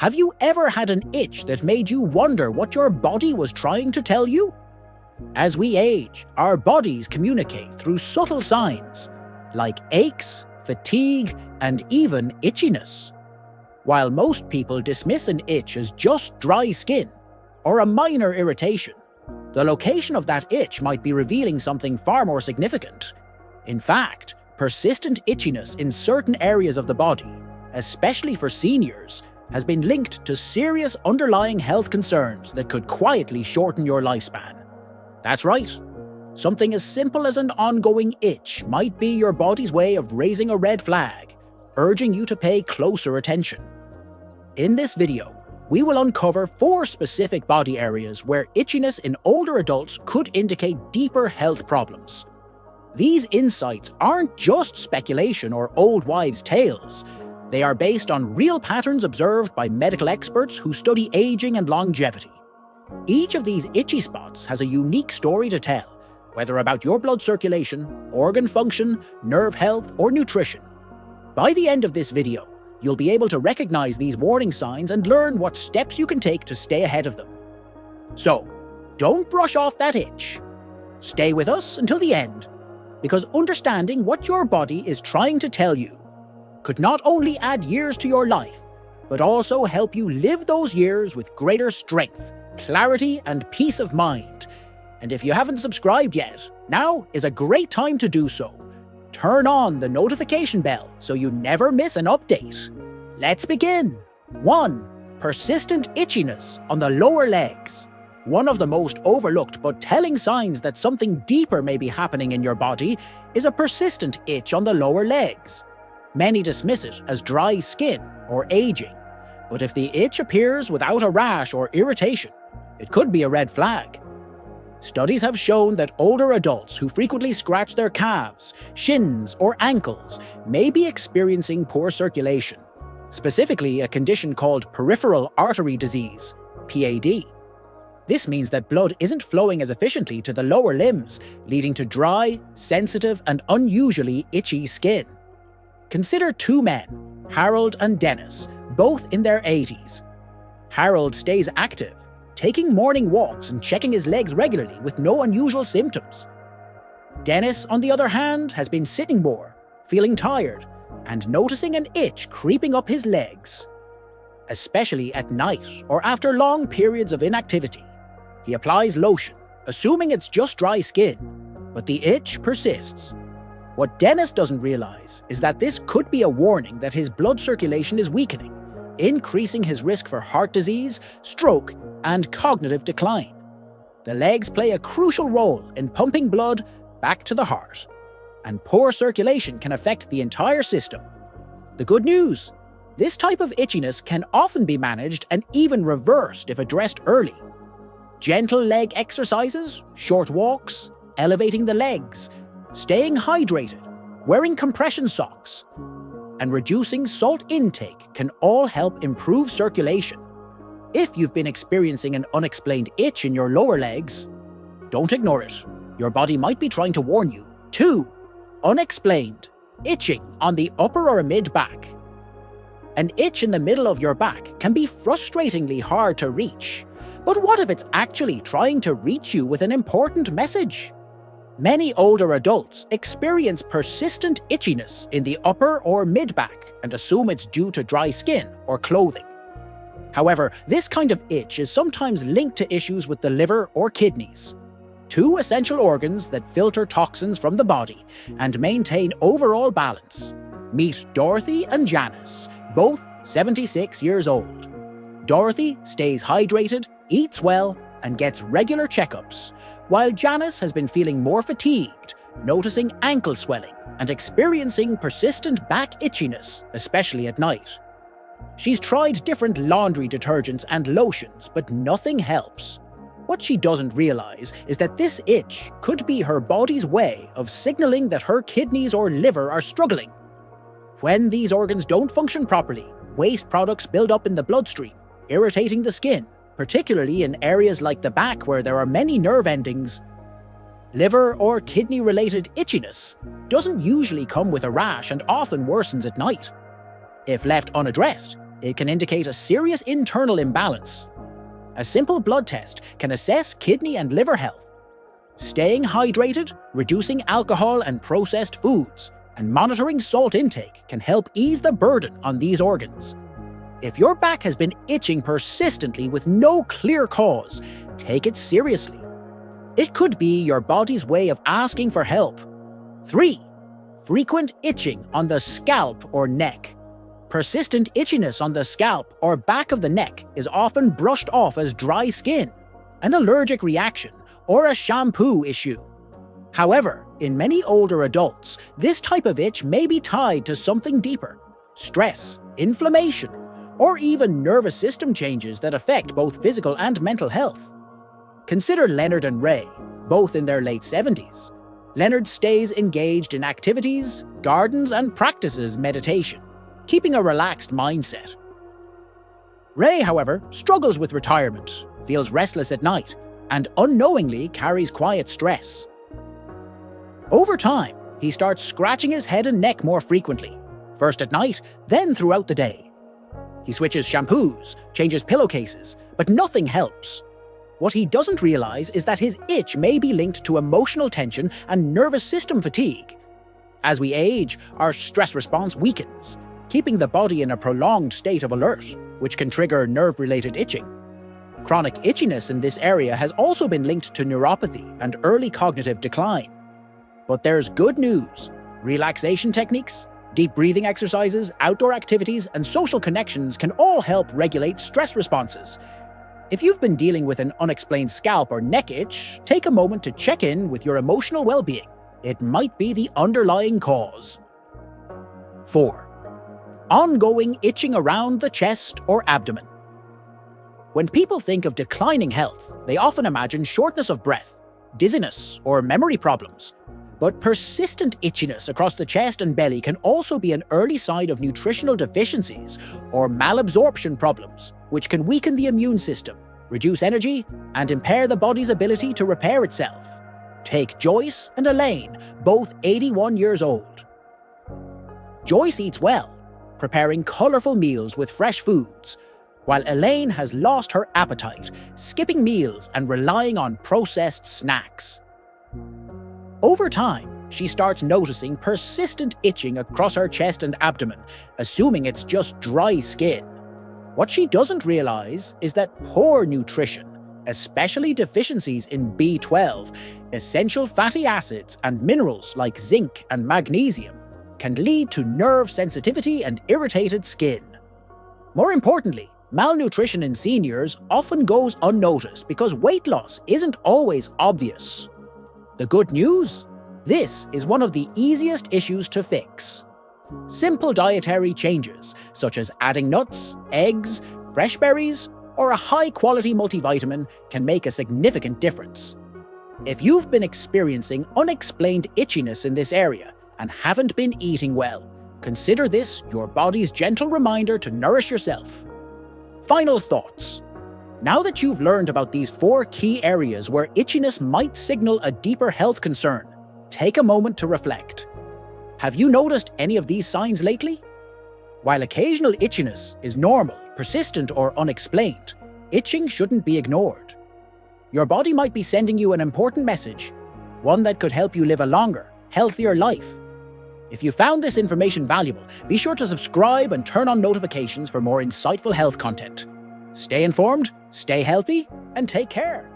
Have you ever had an itch that made you wonder what your body was trying to tell you? As we age, our bodies communicate through subtle signs, like aches, fatigue, and even itchiness. While most people dismiss an itch as just dry skin or a minor irritation, the location of that itch might be revealing something far more significant. In fact, persistent itchiness in certain areas of the body, especially for seniors, has been linked to serious underlying health concerns that could quietly shorten your lifespan. That's right. Something as simple as an ongoing itch might be your body's way of raising a red flag, urging you to pay closer attention. In this video, we will uncover 4 specific body areas where itchiness in older adults could indicate deeper health problems. These insights aren't just speculation or old wives' tales. They are based on real patterns observed by medical experts who study aging and longevity. Each of these itchy spots has a unique story to tell, whether about your blood circulation, organ function, nerve health, or nutrition. By the end of this video, you'll be able to recognize these warning signs and learn what steps you can take to stay ahead of them. So, don't brush off that itch. Stay with us until the end, because understanding what your body is trying to tell you could not only add years to your life, but also help you live those years with greater strength, clarity, and peace of mind. And if you haven't subscribed yet, now is a great time to do so. Turn on the notification bell so you never miss an update. Let's begin. 1. Persistent itchiness on the lower legs. One of the most overlooked but telling signs that something deeper may be happening in your body is a persistent itch on the lower legs. Many dismiss it as dry skin or aging, but if the itch appears without a rash or irritation, it could be a red flag. Studies have shown that older adults who frequently scratch their calves, shins, or ankles may be experiencing poor circulation, specifically a condition called peripheral artery disease, PAD. This means that blood isn't flowing as efficiently to the lower limbs, leading to dry, sensitive, and unusually itchy skin. Consider 2 men, Harold and Dennis, both in their 80s. Harold stays active, taking morning walks and checking his legs regularly with no unusual symptoms. Dennis, on the other hand, has been sitting more, feeling tired, and noticing an itch creeping up his legs. Especially at night or after long periods of inactivity. He applies lotion, assuming it's just dry skin, but the itch persists. What Dennis doesn't realize is that this could be a warning that his blood circulation is weakening, increasing his risk for heart disease, stroke, and cognitive decline. The legs play a crucial role in pumping blood back to the heart, and poor circulation can affect the entire system. The good news: this type of itchiness can often be managed and even reversed if addressed early. Gentle leg exercises, short walks, elevating the legs, staying hydrated, wearing compression socks, and reducing salt intake can all help improve circulation. If you've been experiencing an unexplained itch in your lower legs, don't ignore it. Your body might be trying to warn you. 2. Unexplained itching on the upper or mid-back. An itch in the middle of your back can be frustratingly hard to reach. But what if it's actually trying to reach you with an important message? Many older adults experience persistent itchiness in the upper or mid-back and assume it's due to dry skin or clothing. However, this kind of itch is sometimes linked to issues with the liver or kidneys, 2 essential organs that filter toxins from the body and maintain overall balance. Meet Dorothy and Janice, both 76 years old. Dorothy stays hydrated, eats well, and gets regular checkups, while Janice has been feeling more fatigued, noticing ankle swelling, and experiencing persistent back itchiness, especially at night. She's tried different laundry detergents and lotions, but nothing helps. What she doesn't realize is that this itch could be her body's way of signaling that her kidneys or liver are struggling. When these organs don't function properly, waste products build up in the bloodstream, irritating the skin, particularly in areas like the back where there are many nerve endings. Liver or kidney-related itchiness doesn't usually come with a rash and often worsens at night. If left unaddressed, It can indicate a serious internal imbalance. A simple blood test can assess kidney and liver health. Staying hydrated, reducing alcohol and processed foods, and monitoring salt intake can help ease the burden on these organs. If your back has been itching persistently with no clear cause, take it seriously. It could be your body's way of asking for help. 3. Frequent itching on the scalp or neck. Persistent itchiness on the scalp or back of the neck is often brushed off as dry skin, an allergic reaction, or a shampoo issue. However, in many older adults, this type of itch may be tied to something deeper: stress, inflammation, or even nervous system changes that affect both physical and mental health. Consider Leonard and Ray, both in their late 70s. Leonard stays engaged in activities, gardens, and practices meditation, keeping a relaxed mindset. Ray, however, struggles with retirement, feels restless at night, and unknowingly carries quiet stress. Over time, he starts scratching his head and neck more frequently, first at night, then throughout the day. He switches shampoos, changes pillowcases, but nothing helps. What he doesn't realize is that his itch may be linked to emotional tension and nervous system fatigue. As we age, our stress response weakens, keeping the body in a prolonged state of alert, which can trigger nerve-related itching. Chronic itchiness in this area has also been linked to neuropathy and early cognitive decline. But there's good news. Relaxation techniques, deep breathing exercises, outdoor activities, and social connections can all help regulate stress responses. If you've been dealing with an unexplained scalp or neck itch, take a moment to check in with your emotional well-being. It might be the underlying cause. 4. Ongoing itching around the chest or abdomen. When people think of declining health, they often imagine shortness of breath, dizziness, or memory problems. But persistent itchiness across the chest and belly can also be an early sign of nutritional deficiencies or malabsorption problems, which can weaken the immune system, reduce energy, and impair the body's ability to repair itself. Take Joyce and Elaine, both 81 years old. Joyce eats well, preparing colourful meals with fresh foods, while Elaine has lost her appetite, skipping meals and relying on processed snacks. Over time, she starts noticing persistent itching across her chest and abdomen, assuming it's just dry skin. What she doesn't realize is that poor nutrition, especially deficiencies in B12, essential fatty acids, and minerals like zinc and magnesium, can lead to nerve sensitivity and irritated skin. More importantly, malnutrition in seniors often goes unnoticed because weight loss isn't always obvious. The good news? This is one of the easiest issues to fix. Simple dietary changes, such as adding nuts, eggs, fresh berries, or a high-quality multivitamin, can make a significant difference. If you've been experiencing unexplained itchiness in this area and haven't been eating well, consider this your body's gentle reminder to nourish yourself. Final thoughts. Now that you've learned about these 4 key areas where itchiness might signal a deeper health concern, take a moment to reflect. Have you noticed any of these signs lately? While occasional itchiness is normal, persistent, or unexplained, itching shouldn't be ignored. Your body might be sending you an important message, one that could help you live a longer, healthier life. If you found this information valuable, be sure to subscribe and turn on notifications for more insightful health content. Stay informed, stay healthy, and take care.